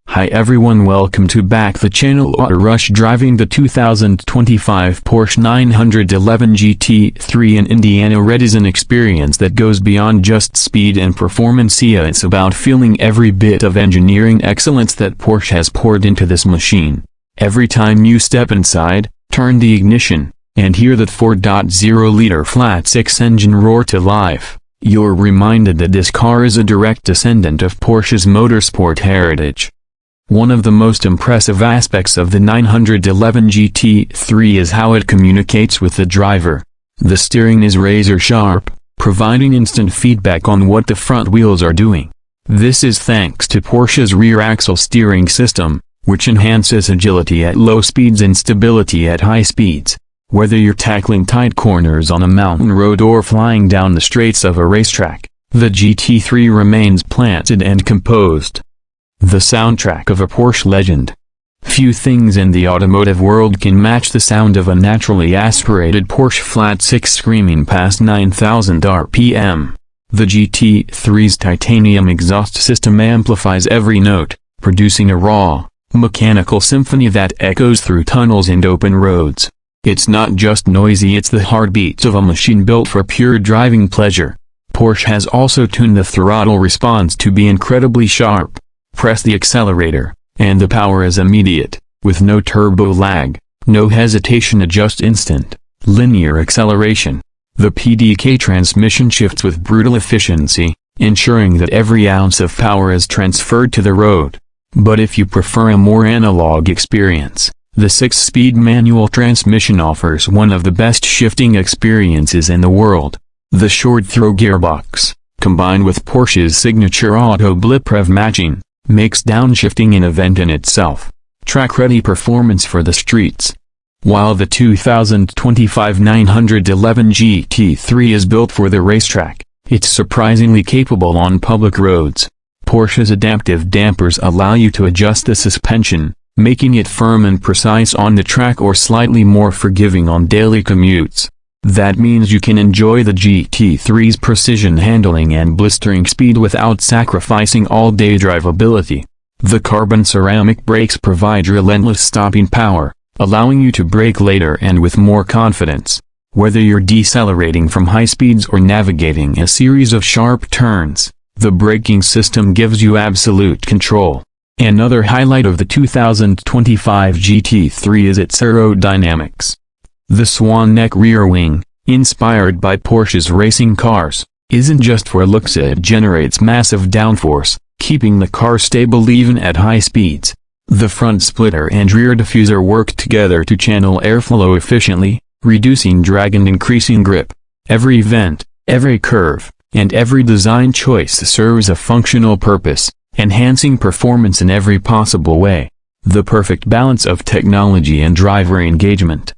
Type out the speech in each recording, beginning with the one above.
Hi everyone, welcome to back the channel. Auto Rush driving the 2025 Porsche 911 GT3 in Indiana Red is an experience that goes beyond just speed and performance. It's about feeling every bit of engineering excellence that Porsche has poured into this machine. Every time you step inside, turn the ignition, and hear that 4.0-liter flat-six engine roar to life, you're reminded that this car is a direct descendant of Porsche's motorsport heritage. One of the most impressive aspects of the 911 GT3 is how it communicates with the driver. The steering is razor sharp, providing instant feedback on what the front wheels are doing. This is thanks to Porsche's rear axle steering system, which enhances agility at low speeds and stability at high speeds. Whether you're tackling tight corners on a mountain road or flying down the straights of a racetrack, the GT3 remains planted and composed. The soundtrack of a Porsche legend. Few things in the automotive world can match the sound of a naturally aspirated Porsche flat-six screaming past 9,000 RPM. The GT3's titanium exhaust system amplifies every note, producing a raw, mechanical symphony that echoes through tunnels and open roads. It's not just noisy, it's the heartbeat of a machine built for pure driving pleasure. Porsche has also tuned the throttle response to be incredibly sharp. Press the accelerator, and the power is immediate, with no turbo lag, no hesitation, just instant, linear acceleration. The PDK transmission shifts with brutal efficiency, ensuring that every ounce of power is transferred to the road. But if you prefer a more analog experience, the 6-speed manual transmission offers one of the best shifting experiences in the world. The short-throw gearbox, combined with Porsche's signature auto blip rev matching, makes downshifting an event in itself. Track-ready performance for the streets. While the 2025 911 GT3 is built for the racetrack, it's surprisingly capable on public roads. Porsche's adaptive dampers allow you to adjust the suspension, making it firm and precise on the track or slightly more forgiving on daily commutes. That means you can enjoy the GT3's precision handling and blistering speed without sacrificing all-day drivability. The carbon ceramic brakes provide relentless stopping power, allowing you to brake later and with more confidence. Whether you're decelerating from high speeds or navigating a series of sharp turns, the braking system gives you absolute control. Another highlight of the 2025 GT3 is its aerodynamics. The swan neck rear wing, inspired by Porsche's racing cars, isn't just for looks. It generates massive downforce, keeping the car stable even at high speeds. The front splitter and rear diffuser work together to channel airflow efficiently, reducing drag and increasing grip. Every vent, every curve, and every design choice serves a functional purpose, enhancing performance in every possible way. The perfect balance of technology and driver engagement.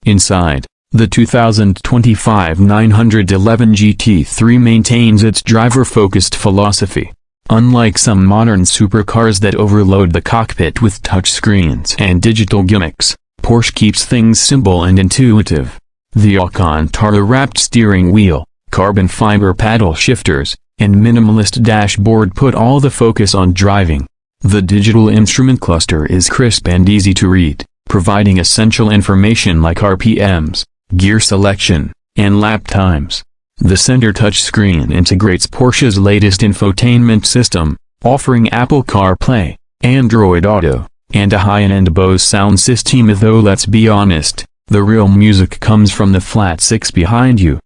Inside, the 2025 911 GT3 maintains its driver-focused philosophy. Unlike some modern supercars that overload the cockpit with touchscreens and digital gimmicks, Porsche keeps things simple and intuitive. The Alcantara-wrapped steering wheel, carbon fiber paddle shifters, and minimalist dashboard put all the focus on driving. The digital instrument cluster is crisp and easy to read, providing essential information like RPMs, gear selection, and lap times. The center touchscreen integrates Porsche's latest infotainment system, offering Apple CarPlay, Android Auto, and a high-end Bose sound system. Though let's be honest, the real music comes from the flat-six behind you.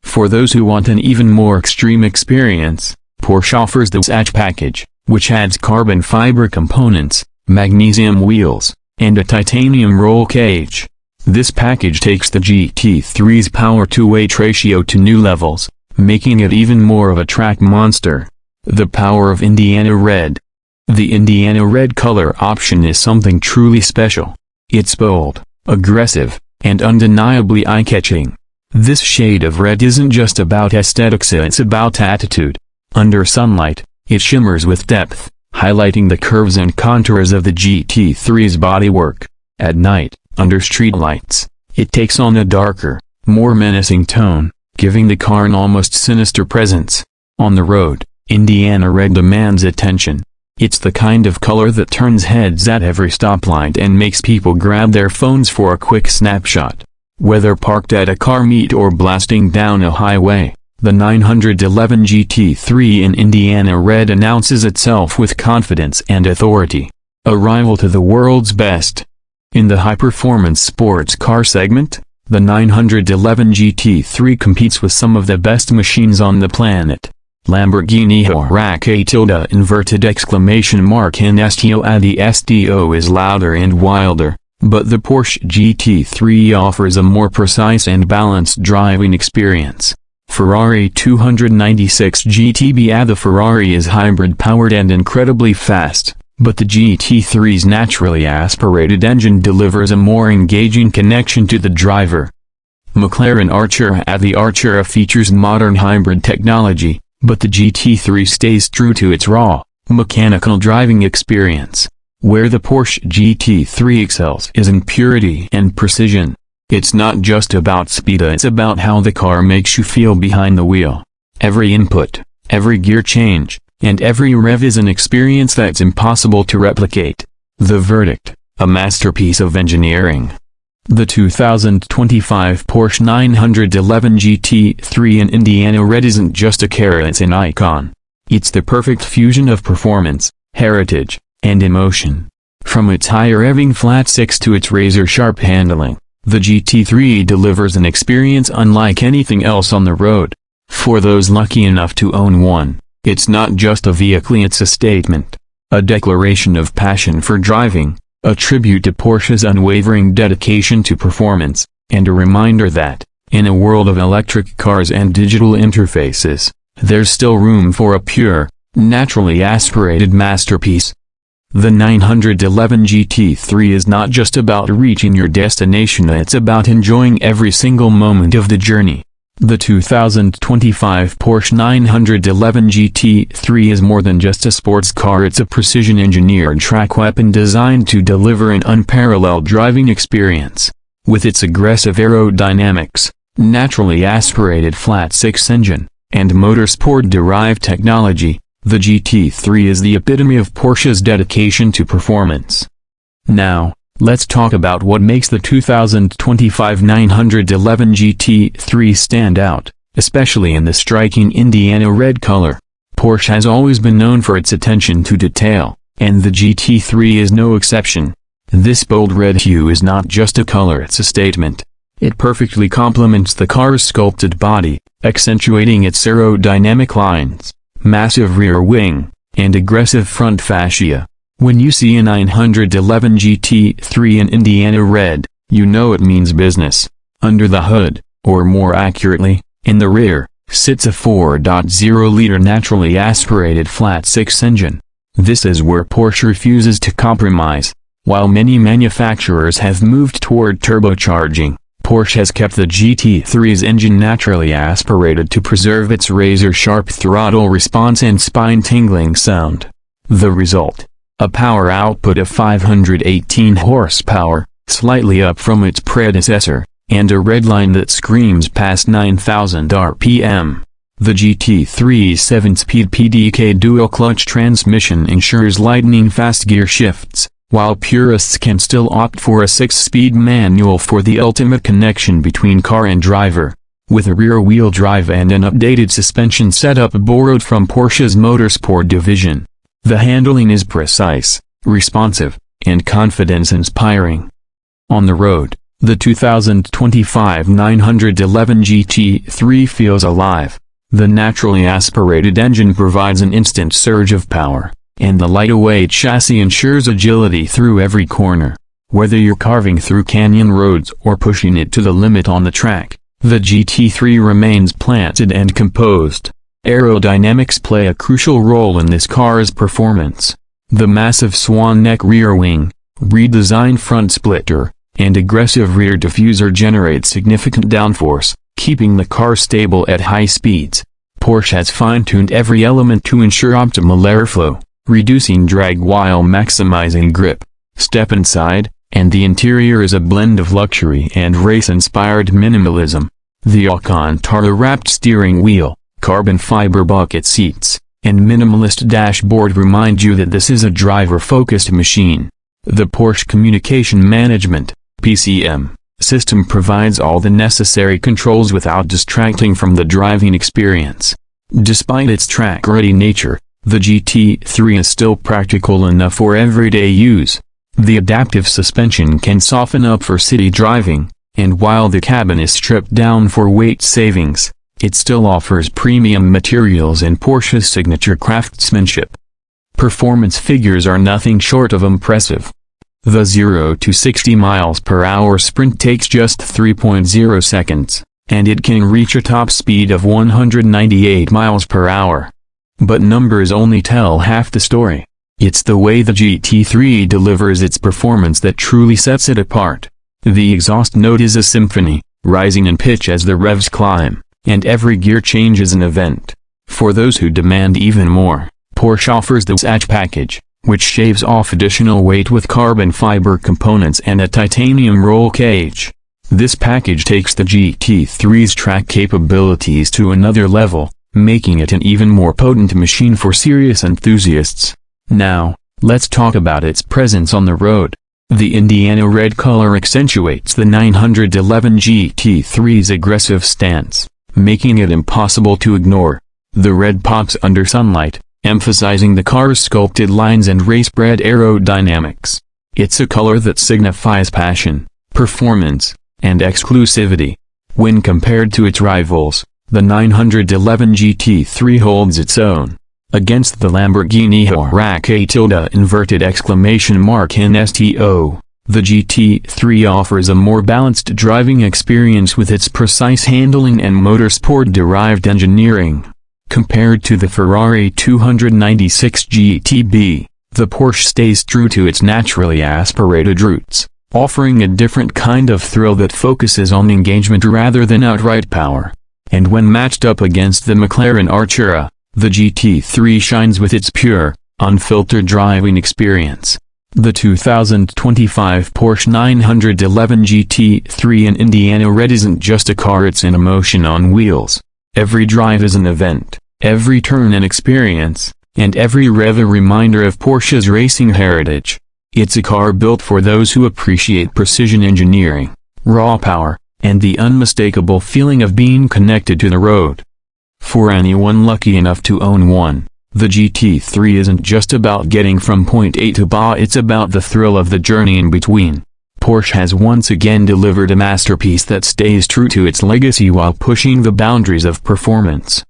For those who want an even more extreme experience, Porsche offers the Hatch package, which adds carbon fiber components, magnesium wheels, and a titanium roll cage. This package takes the GT3's power-to-weight ratio to new levels, making it even more of a track monster. The power of Indiana Red. The Indiana Red color option is something truly special. It's bold, aggressive, and undeniably eye-catching. This shade of red isn't just about aesthetics, it's about attitude. Under sunlight, it shimmers with depth, highlighting the curves and contours of the GT3's bodywork. At night, under streetlights, it takes on a darker, more menacing tone, giving the car an almost sinister presence. On the road, Indiana Red demands attention. It's the kind of color that turns heads at every stoplight and makes people grab their phones for a quick snapshot. Whether parked at a car meet or blasting down a highway, the 911 GT3 in Indiana Red announces itself with confidence and authority. A rival to the world's best. In the high-performance sports car segment, the 911 GT3 competes with some of the best machines on the planet. Lamborghini Huracan tilde inverted exclamation mark in STO. The STO is louder and wilder, but the Porsche GT3 offers a more precise and balanced driving experience. Ferrari 296 GTB. The Ferrari is hybrid-powered and incredibly fast, but the GT3's naturally aspirated engine delivers a more engaging connection to the driver. McLaren Archer. The Archer features modern hybrid technology, but the GT3 stays true to its raw, mechanical driving experience. Where the Porsche GT3 excels is in purity and precision. It's not just about speed, it's about how the car makes you feel behind the wheel. Every input, every gear change, and every rev is an experience that's impossible to replicate. The verdict, a masterpiece of engineering. The 2025 Porsche 911 GT3 in Indiana Red isn't just a car, it's an icon. It's the perfect fusion of performance, heritage, and emotion. From its high-revving flat six to its razor-sharp handling, the GT3 delivers an experience unlike anything else on the road. For those lucky enough to own one, it's not just a vehicle, it's a statement. A declaration of passion for driving, a tribute to Porsche's unwavering dedication to performance, and a reminder that, in a world of electric cars and digital interfaces, there's still room for a pure, naturally aspirated masterpiece. The 911 GT3 is not just about reaching your destination, it's about enjoying every single moment of the journey. The 2025 Porsche 911 GT3 is more than just a sports car, it's a precision-engineered track weapon designed to deliver an unparalleled driving experience. With its aggressive aerodynamics, naturally aspirated flat-six engine, and motorsport-derived technology, the GT3 is the epitome of Porsche's dedication to performance. Now, let's talk about what makes the 2025 911 GT3 stand out, especially in the striking Indiana Red color. Porsche has always been known for its attention to detail, and the GT3 is no exception. This bold red hue is not just a color, it's a statement. It perfectly complements the car's sculpted body, accentuating its aerodynamic lines, massive rear wing, and aggressive front fascia. When you see a 911 GT3 in Indiana Red, you know it means business. Under the hood, or more accurately, in the rear, sits a 4.0-liter naturally aspirated flat-six engine. This is where Porsche refuses to compromise. While many manufacturers have moved toward turbocharging, Porsche has kept the GT3's engine naturally aspirated to preserve its razor-sharp throttle response and spine-tingling sound. The result? A power output of 518 horsepower, slightly up from its predecessor, and a redline that screams past 9,000 RPM. The GT3's 7-speed PDK dual-clutch transmission ensures lightning-fast gear shifts, while purists can still opt for a 6-speed manual for the ultimate connection between car and driver. With a rear-wheel drive and an updated suspension setup borrowed from Porsche's motorsport division, the handling is precise, responsive, and confidence-inspiring. On the road, the 2025 911 GT3 feels alive. The naturally aspirated engine provides an instant surge of power, and the lightweight chassis ensures agility through every corner. Whether you're carving through canyon roads or pushing it to the limit on the track, the GT3 remains planted and composed. Aerodynamics play a crucial role in this car's performance. The massive swan neck rear wing, redesigned front splitter, and aggressive rear diffuser generate significant downforce, keeping the car stable at high speeds. Porsche has fine-tuned every element to ensure optimal airflow, reducing drag while maximizing grip. Step inside, and the interior is a blend of luxury and race-inspired minimalism. The Alcantara-wrapped steering wheel, Carbon fiber bucket seats, and minimalist dashboard remind you that this is a driver-focused machine. The Porsche Communication Management (PCM) system provides all the necessary controls without distracting from the driving experience. Despite its track-ready nature, the GT3 is still practical enough for everyday use. The adaptive suspension can soften up for city driving, and while the cabin is stripped down for weight savings, it still offers premium materials and Porsche's signature craftsmanship. Performance figures are nothing short of impressive. The 0 to 60 miles per hour sprint takes just 3.0 seconds, and it can reach a top speed of 198 miles per hour. But numbers only tell half the story. It's the way the GT3 delivers its performance that truly sets it apart. The exhaust note is a symphony, rising in pitch as the revs climb, and every gear change is an event. For those who demand even more, Porsche offers the hatch package, which shaves off additional weight with carbon fiber components and a titanium roll cage. This package takes the GT3's track capabilities to another level, making it an even more potent machine for serious enthusiasts. Now, let's talk about its presence on the road. The Indiana Red color accentuates the 911 GT3's aggressive stance, making it impossible to ignore. The red pops under sunlight, emphasizing the car's sculpted lines and race-bred aerodynamics. It's a color that signifies passion, performance, and exclusivity. When compared to its rivals, the 911 GT3 holds its own. Against the Lamborghini inverted exclamation mark in STO, the GT3 offers a more balanced driving experience with its precise handling and motorsport-derived engineering. Compared to the Ferrari 296 GTB, the Porsche stays true to its naturally aspirated roots, offering a different kind of thrill that focuses on engagement rather than outright power. And when matched up against the McLaren Artura, the GT3 shines with its pure, unfiltered driving experience. The 2025 Porsche 911 GT3 in Indiana Red isn't just a car, it's an emotion on wheels. Every drive is an event, every turn an experience, and every rev a reminder of Porsche's racing heritage. It's a car built for those who appreciate precision engineering, raw power, and the unmistakable feeling of being connected to the road. For anyone lucky enough to own one, the GT3 isn't just about getting from point A to B, it's about the thrill of the journey in between. Porsche has once again delivered a masterpiece that stays true to its legacy while pushing the boundaries of performance.